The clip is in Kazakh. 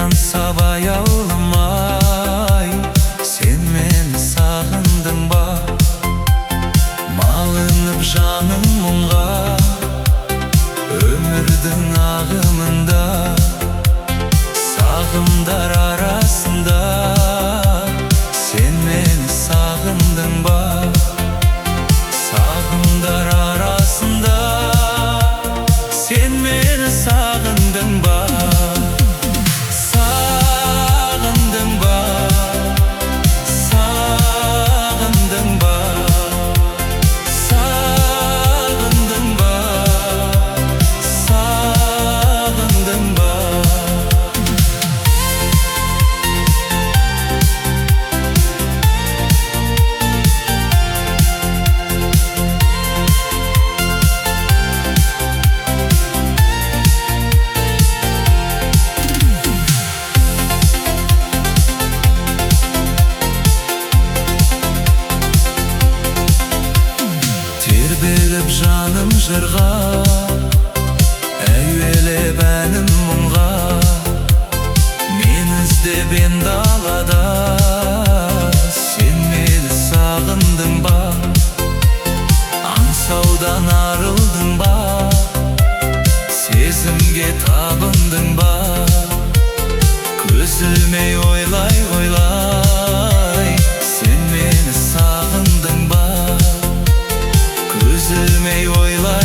ансабай ауламай, сен мені сағындың ба? Малынып жаның мұңға, өмірдің ағымында, сағымдар арасында, сен мені сағындың ба? Сағымдар арасында, сен мені сағындың ба? Сағындың ба? Сағындың ба? Сағындың ба? Сағындың ба? Тербеліп жаным жырға, әуелеп әнім мұңға. Мен іздеп ен далада, сен мені сағындың ба? Аңсаудан арылдың ба? Сезімге табындың ба? Көз ілмей ойлай ойлай, сен мені сағындың ба? Көз ілмей ойлай